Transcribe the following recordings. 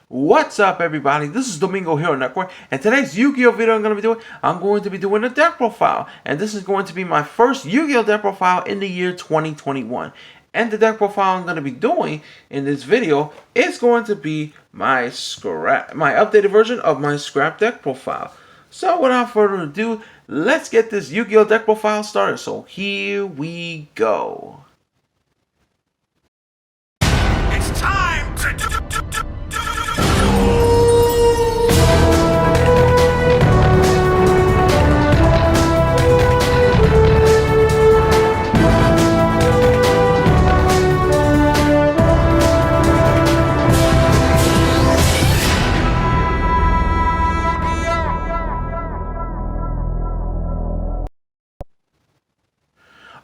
What's up, everybody? This is Domingo here on Network, and today's Yu-Gi-Oh video I'm going to be doing a deck profile, and this is going to be my first Yu-Gi-Oh deck profile in the year 2021. And the deck profile I'm going to be doing in this video is going to be my updated version of my scrap deck profile. So without further ado, let's get this Yu-Gi-Oh deck profile started. So here we go. It's time to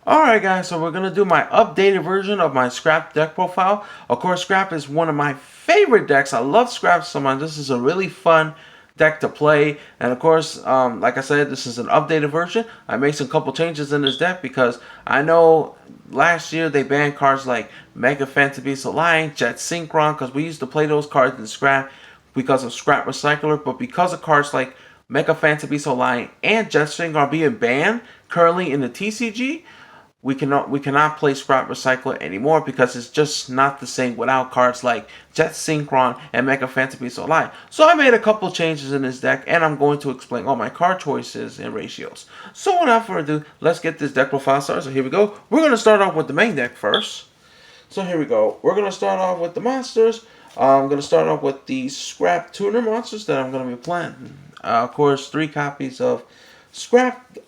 Alright guys, so we're going to do my updated version of my Scrap deck profile. Of course, Scrap is one of my favorite decks. I love Scrap so much. This is a really fun deck to play. And of course, like I said, this is an updated version. I made some couple changes in this deck because I know last year they banned cards like Mega Fantasy Beast Alliance, Jet Synchron, because we used to play those cards in Scrap because of Scrap Recycler. But because of cards like Mega Fantasy Beast Alliance and Jet Synchron are being banned currently in the TCG, we cannot play Scrap Recycler anymore because it's just not the same without cards like Jet Synchron and Mega Fantasy Beast Online. So I made a couple changes in this deck, and I'm going to explain all my card choices and ratios. So without further ado, let's get this deck profile started. So here we go. We're going to start off with the main deck first. So here we go. We're going to start off with the monsters. I'm going to start off with the Scrap Tuner monsters that I'm going to be playing. Of course, 3 copies of Scrap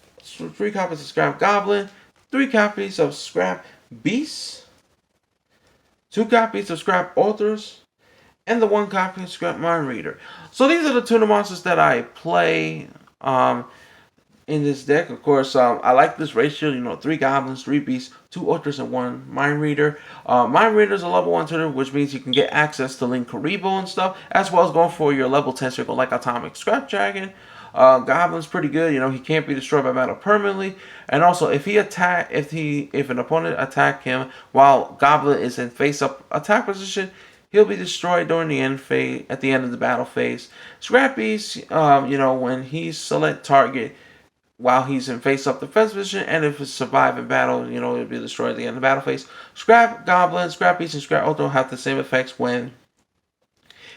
Goblin, 3 copies of Scrap Beasts, 2 copies of Scrap Authors, and the 1 copy of Scrap Mind Reader. So these are the tuner monsters that I play in this deck. Of course, I like this ratio, 3 Goblins, 3 Beasts, 2 Authors, and 1 Mind Reader. Mind Reader is a level 1 tuner, which means you can get access to Link Karibo and stuff, as well as going for your level 10 circle like Atomic Scrap Dragon. Goblin's pretty good, he can't be destroyed by battle permanently. And also, if an opponent attack him while Goblin is in face-up attack position, he'll be destroyed during the end phase, at the end of the battle phase. Scrap Beast, when he's select target while he's in face-up defense position, and if it's survive in battle, it'll be destroyed at the end of the battle phase. Scrap Goblin, Scrap Beast, and Scrap Ultra have the same effects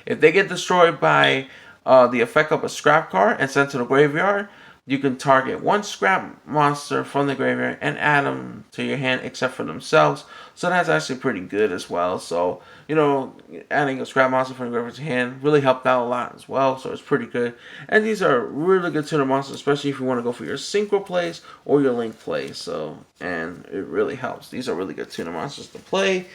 if they get destroyed by the effect of a scrap card and sent to the graveyard. You can target 1 scrap monster from the graveyard and add them to your hand except for themselves. So that's actually pretty good as well. So, adding a scrap monster from the graveyard to your hand really helped out a lot as well. So it's pretty good. And these are really good tuner monsters, especially if you want to go for your Synchro plays or your Link plays. And it really helps. These are really good tuner monsters to play.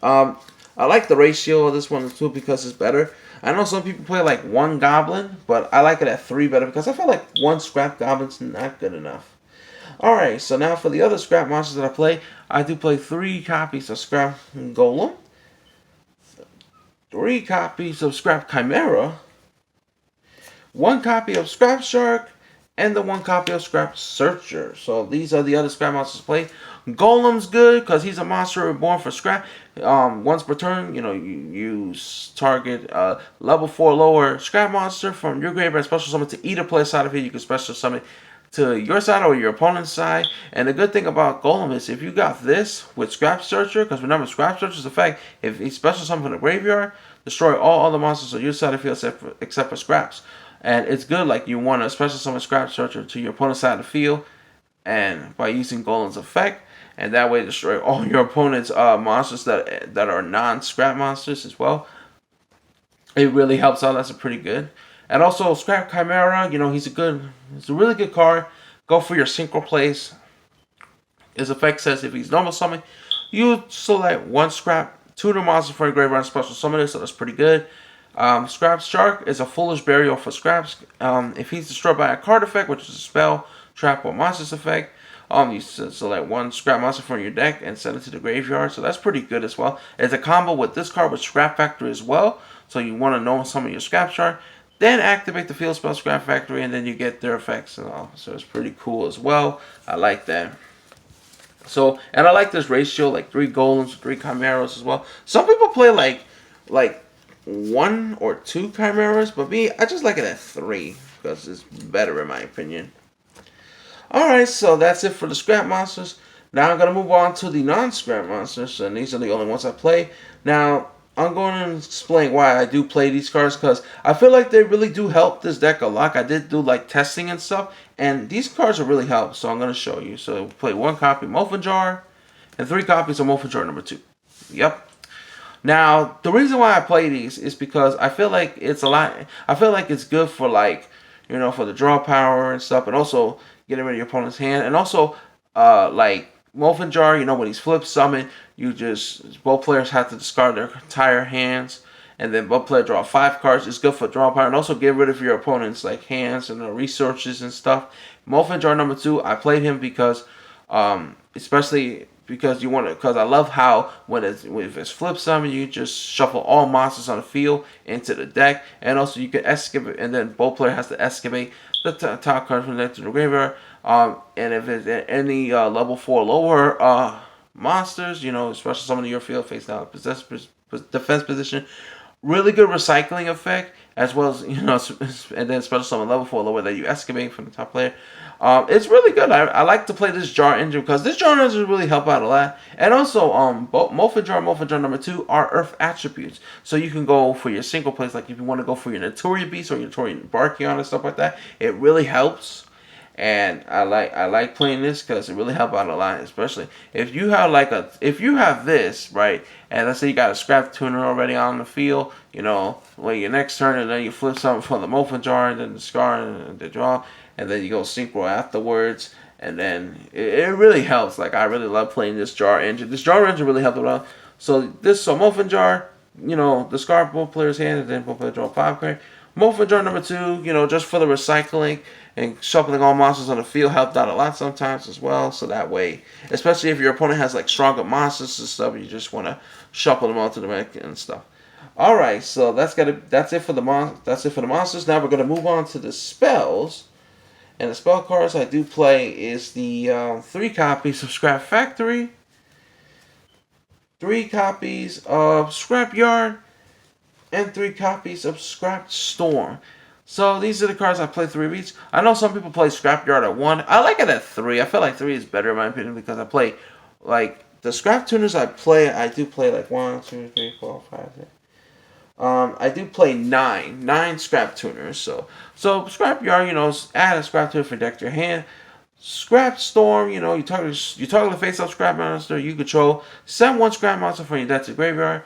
I like the ratio of this one too because it's better. I know some people play like 1 Goblin, but I like it at 3 better because I feel like 1 Scrap Goblin's not good enough. Alright, so now for the other Scrap monsters that I do play 3 copies of Scrap Golem, 3 copies of Scrap Chimera, 1 copy of Scrap Shark, and the 1 copy of Scrap Searcher. So these are the other Scrap monsters played. Golem's good because he's a monster reborn for Scrap. Once per turn, you target level 4 lower Scrap monster from your graveyard, special summon to either play side of it. You can special summon to your side or your opponent's side. And the good thing about Golem is if you got this with Scrap Searcher, because remember Scrap Searcher's effect, if he special summon from the graveyard, destroy all other monsters on your side of the field except for Scraps. And it's good, like you want to special summon Scrap Searcher to your opponent's side of the field, and by using Golem's effect, and that way destroy all your opponent's monsters that are non-Scrap monsters as well. It really helps out. That's pretty good. And also Scrap Chimera, he's a really good card. Go for your Synchro plays. His effect says if he's normal summon, you select 1 Scrap tuner monster for your graveyard and special summon it, so that's pretty good. Scrap Shark is a foolish burial for Scraps. If he's destroyed by a card effect, which is a spell, trap, or monster's effect, you select 1 Scrap monster from your deck and send it to the graveyard. So that's pretty good as well. It's a combo with this card with Scrap Factory as well. So you want to know some of your Scrap Shark. Then activate the field spell Scrap Factory, and then you get their effects and all. So it's pretty cool as well. I like that. So, and I like this ratio, like 3 Golems, 3 Chimeras as well. Some people play like 1 or 2 chimeras, but me, I just like it at 3 because it's better in my opinion. Alright, so that's it for the scrap monsters. Now I'm going to move on to the non-scrap monsters, and these are the only ones I play. Now, I'm going to explain why I do play these cards, because I feel like they really do help this deck a lot. I did do like testing and stuff, and these cards will really help, so I'm going to show you. So play 1 copy of Morphin Jar, and 3 copies of Morphin Jar number 2. Yep. Now, the reason why I play these is because I feel like it's a lot. I feel like it's good for like, you know, for the draw power and stuff, and also getting rid of your opponent's hand, and also like Morphin Jar, you know, when he's flip summon, you just both players have to discard their entire hands, and then both players draw 5 cards. It's good for draw power, and also get rid of your opponent's like hands and resources and stuff. Morphin Jar number 2, I played him because, especially because you want to, because I love how if it's flip summon, you just shuffle all monsters on the field into the deck, and also you can excavate, and then both player has to excavate the top card from the deck to the graveyard. And if it's any level 4 lower monsters, you know, especially some of your field face down defense position, really good recycling effect, as well as, you know, and then special summon level 4 lower that you excavate from the top player. It's really good. I like to play this jar engine because this jar engine really help out a lot. And also, both Morphin Jar and Morphin Jar number 2 are Earth attributes, so you can go for your single plays. Like if you want to go for your Notoria Beast or your Notoria Barkion and stuff like that, it really helps. And I like playing this because it really helps out a lot, especially if you have this, right, and let's say you got a scrap tuner already on the field, you know, well, your next turn, and then you flip something from the Morphin Jar and then discard and the draw, and then you go Synchro afterwards, and then it really helps. Like I really love playing this jar engine. This jar engine really helped a lot. So Morphin Jar, you know, discard both players' hands, and then both players draw 5 cards. Morphin Jar number 2, you know, just for the recycling and shuffling all monsters on the field helped out a lot sometimes as well. So that way, especially if your opponent has like stronger monsters and stuff, you just want to shuffle them onto the deck and stuff. All right, so that's it for the monsters. Now we're gonna move on to the spells. And the spell cards I do play is the 3 copies of Scrap Factory, 3 copies of Scrapyard, and 3 copies of Scrap Storm. So these are the cards I play 3 of each. I know some people play Scrapyard at 1. I like it at 3. I feel like 3 is better in my opinion because I play like the Scrap Tuners I do play like 1, 2, 3, 4, 5, 6. I do play 9 Scrap Tuners. So Scrapyard, you know, add a Scrap Tuner for deck to your hand. Scrap Storm, you know, you target the face-up Scrap Monster you control. Send 1 Scrap Monster from your deck to the graveyard.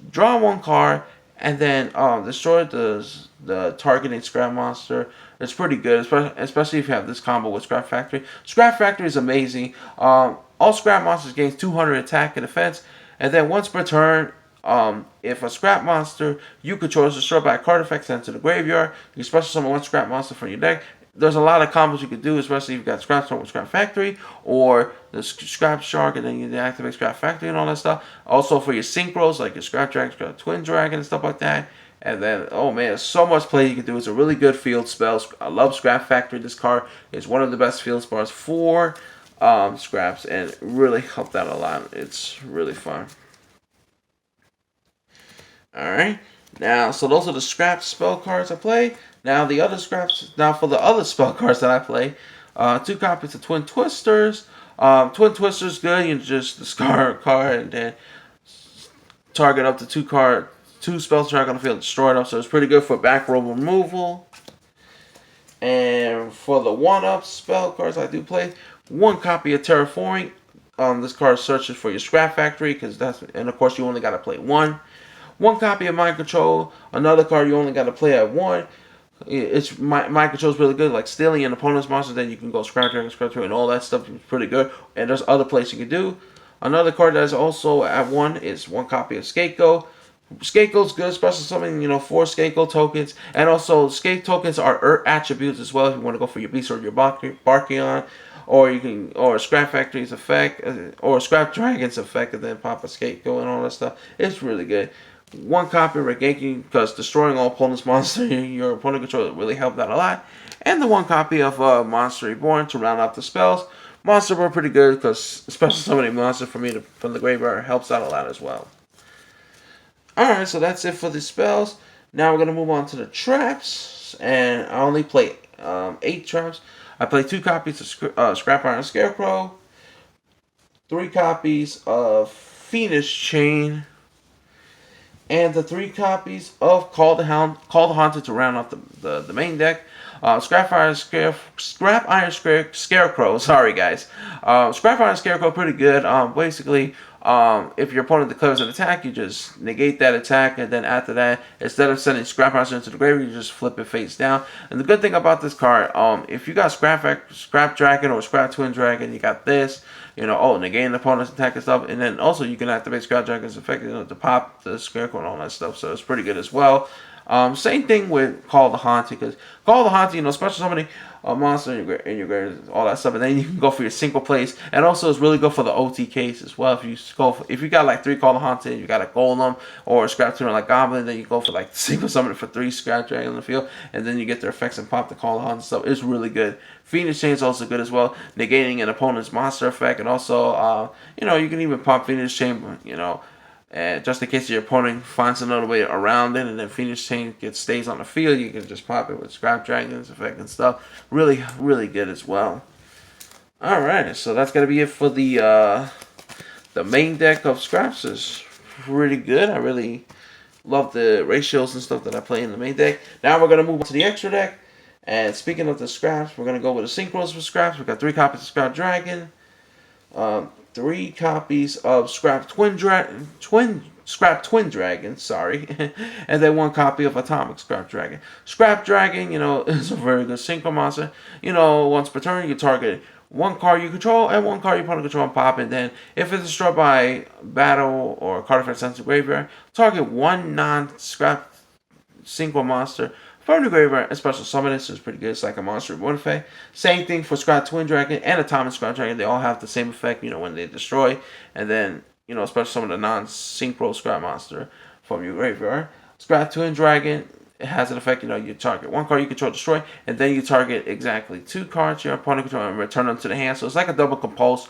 Draw 1 card, and then destroy the targeting Scrap Monster. It's pretty good, especially if you have this combo with Scrap Factory. Scrap Factory is amazing. All Scrap Monsters gain 200 attack and defense, and then once per turn, if a Scrap Monster you control is destroyed by a card effect sent to the graveyard, you special summon 1 Scrap Monster from your deck. There's a lot of combos you could do, especially if you've got Scrap Storm with Scrap Factory, or the Scrap Shark, and then you activate Scrap Factory and all that stuff. Also for your Synchros, like your Scrap Dragon, Scrap Twin Dragon, and stuff like that. And then, oh man, there's so much play you can do. It's a really good field spell. I love Scrap Factory. This card is one of the best field spells for scraps, and it really helped out a lot. It's really fun. Alright, now, so those are the scrap spell cards I play. Now for the other spell cards that I play, 2 copies of Twin Twisters. Twin Twisters good. You just discard a card and then target up to 2 spells target on the field, destroy them. So it's pretty good for back row removal. And for the 1-up spell cards I do play, 1 copy of Terraforming. This card searches for your Scrap Factory, and of course you only got to play 1. 1 copy of Mind Control. Another card you only got to play at 1. It's Mind Control is really good, like stealing an opponent's monster. Then you can go Scrap Dragon, Scrap Dragon, and all that stuff. It's pretty good. And there's other plays you can do. Another card that is also at 1 is 1 copy of Scapegoat. Scapegoat's good, especially something, you know, 4 Scapegoat tokens. And also Scape tokens are Earth attributes as well. If you want to go for your Beast or your Barkion, or Scrap Factory's effect, or Scrap Dragon's effect, and then pop a Scapegoat and all that stuff. It's really good. 1 copy of Regenki, because destroying all opponent's monster your opponent controls really helped out a lot. And the 1 copy of Monster Reborn to round out the spells. Monster were pretty good, because especially so many monsters from the graveyard helps out a lot as well. Alright, so that's it for the spells. Now we're going to move on to the traps. And I only play 8 traps. I play 2 copies of Scrap Iron Scarecrow, 3 copies of Phoenix Chain, and the 3 copies of Call the Haunted to round out the main deck. Scrap Iron Scarecrow. Sorry, guys. Scrap Iron Scarecrow pretty good. Basically, if your opponent declares an attack, you just negate that attack, and then after that, instead of sending Scrap Iron into the grave, you just flip it face down. And the good thing about this card, if you got Scrap Dragon or Scrap Twin Dragon, you got this. Negating the opponent's attack and stuff, and then also you can activate Scrap Dragon's effect, to pop the Scarecrow and all that stuff. So it's pretty good as well. Same thing with Call the Haunted, because Call the Haunted, special summoning a monster in your grave, all that stuff, and then you can go for your single plays, and also it's really good for the OTKs as well. If you got like 3 Call the Haunted, you got a Golem or a Scrap Tuner like Goblin, then you go for like single summon for 3 Scrap Dragon in the field, and then you get their effects and pop the Call the Haunted stuff. It's really good. Phoenix Chain is also good as well, negating an opponent's monster effect, and also you can even pop Phoenix Chain, just in case your opponent finds another way around it, and then Phoenix Chain stays on the field, you can just pop it with Scrap Dragon's effect and stuff. Really, really good as well. Alright, so that's going to be it for the main deck of Scraps. Is pretty good. I really love the ratios and stuff that I play in the main deck. Now we're going to move on to the extra deck. And speaking of the Scraps, we're going to go with the Synchros for Scraps. We've got 3 copies of Scrap Dragon. 3 copies of Scrap Twin Dragon, sorry, and then 1 copy of Atomic Scrap Dragon. Scrap Dragon, is a very good synchro monster. Once per turn, you target 1 card you control and 1 card your opponent control and pop, and then if it's destroyed by battle or card effect sent to graveyard, target 1 non-scrap synchro monster from the graveyard and special summon it. So it's pretty good. It's like a monster reborn effect. Same thing for Scrap Twin Dragon and Atomic Scrap Dragon. They all have the same effect, when they destroy. And then, special summon a non-synchro scrap monster from your graveyard. Scrap Twin Dragon, it has an effect, you target 1 card you control, destroy, and then you target exactly 2 cards your opponent control and return them to the hand. So it's like a double compulse.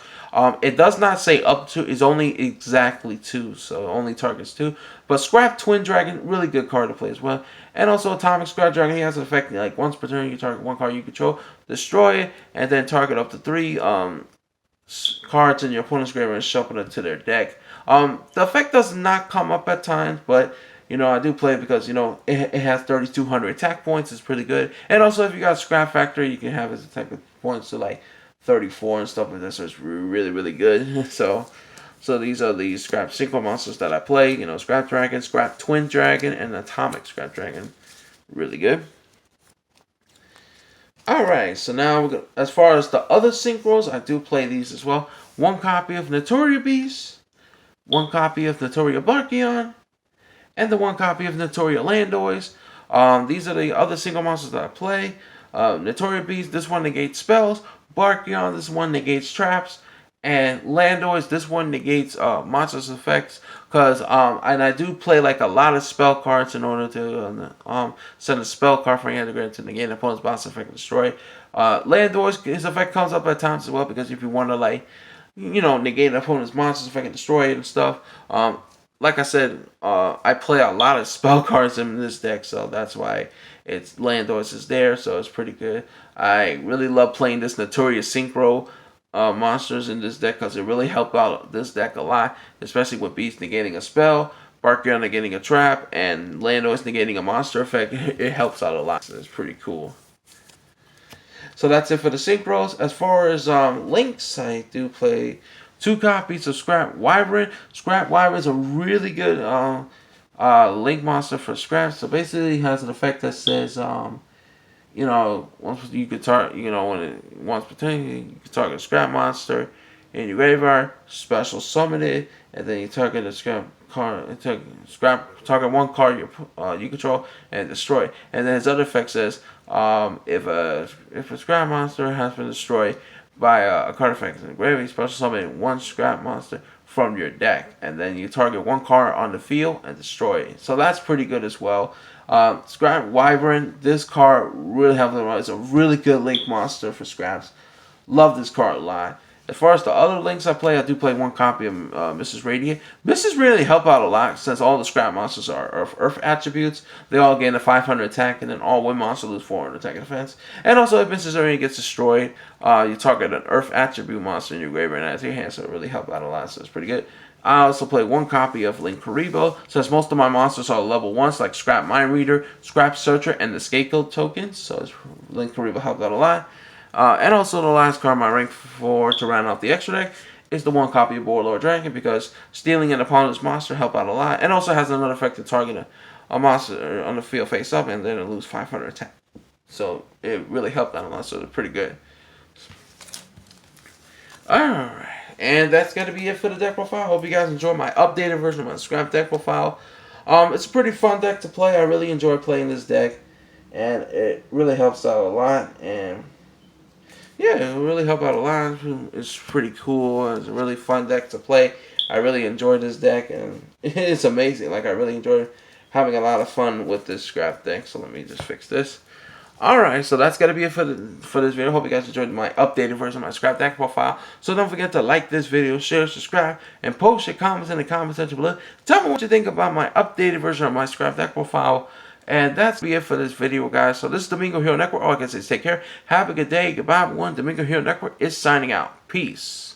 It does not say up to, it's only exactly 2, so it only targets 2. But Scrap Twin Dragon, really good card to play as well. And also Atomic Scrap Dragon, he has an effect, like once per turn you target 1 card you control, destroy it, and then target up to 3 cards in your opponent's graveyard and shuffle it to their deck. The effect does not come up at times, but I do play it because, it has 3,200 attack points. It's pretty good. And also, if you got Scrap Factory, you can have his attack points to like 34 and stuff like that. So it's really, really good. So these are the Scrap Synchro monsters that I play. Scrap Dragon, Scrap Twin Dragon, and Atomic Scrap Dragon. Really good. Alright, so now, as far as the other Synchros, I do play these as well. 1 copy of Notoria Beast, 1 copy of Notoria Barkion, and the 1 copy of Notoria Landois. These are the other single monsters that I play. Notoria Beast, this one negates spells. Barkion, this one negates traps. And Landois, this one negates monsters effects. And I do play like a lot of spell cards in order to send a spell card from your hand to negate an opponent's monster effect and destroy. Landois, his effect comes up at times as well, because if you want to negate an opponent's monsters effect and destroy it and stuff. Like I said, I play a lot of spell cards in this deck, so that's why Landois is there, so it's pretty good. I really love playing this Notorious Synchro monsters in this deck, because it really helped out this deck a lot, especially with Beast negating a spell, Barkion negating a trap, and Landois negating a monster effect. It helps out a lot, so it's pretty cool. So that's it for the Synchros. As far as links, I do play 2 copies of Scrap Wyvern. Scrap Wyvern is a really good link monster for Scrap. So basically, it has an effect that says, once you could target, once per turn, you can target a Scrap monster in your graveyard, special summon it, and then you target a Scrap card, target 1 card you control and destroy it. And then his other effect says, if a Scrap monster has been destroyed by a card effect in the graveyard, special summon 1 Scrap monster from your deck, and then you target 1 card on the field and destroy it. So that's pretty good as well. Scrap Wyvern, this card really helps them out. It's a really good link monster for Scraps. Love this card a lot. As far as the other links I play, I do play one copy of Mrs. Radiant. Mrs. really help out a lot since all the scrap monsters are Earth attributes. They all gain a 500 attack, and then all wind monsters lose 400 attack and defense. And also, if Mrs. Radiant gets destroyed, you target an Earth attribute monster in your graveyard and add to your hand, so it really help out a lot. So it's pretty good. I also play one copy of Linkuriboh, since most of my monsters are level 1s, like Scrap Mind Reader, Scrap Searcher, and the Scapegoat tokens. So Linkuriboh helped out a lot. And also the last card, my rank 4 to round out the extra deck, is the one copy of Warlord Dragon, because stealing an opponent's monster help out a lot. And also has another effect to target a monster on the field face up, and then it lose 500 attack. So it really helped out a lot, so it's pretty good. Alright. And that's going to be it for the deck profile. Hope you guys enjoyed my updated version of my scrap deck profile. It's a pretty fun deck to play. I really enjoy playing this deck. And it really helps out a lot. And yeah, it really helped out a lot. It's pretty cool. It's a really fun deck to play. I really enjoyed this deck. And it's amazing. Like, I really enjoyed having a lot of fun with this scrap deck. So let me just fix this. Alright, so that's going to be it for this video. Hope you guys enjoyed my updated version of my scrap deck profile. So don't forget to like this video, share, subscribe, and post your comments in the comment section below. Tell me what you think about my updated version of my scrap deck profile. And that's be it for this video, guys. So this is Domingo Hero Network. All I can say is take care. Have a good day. Goodbye, everyone. Domingo Hero Network is signing out. Peace.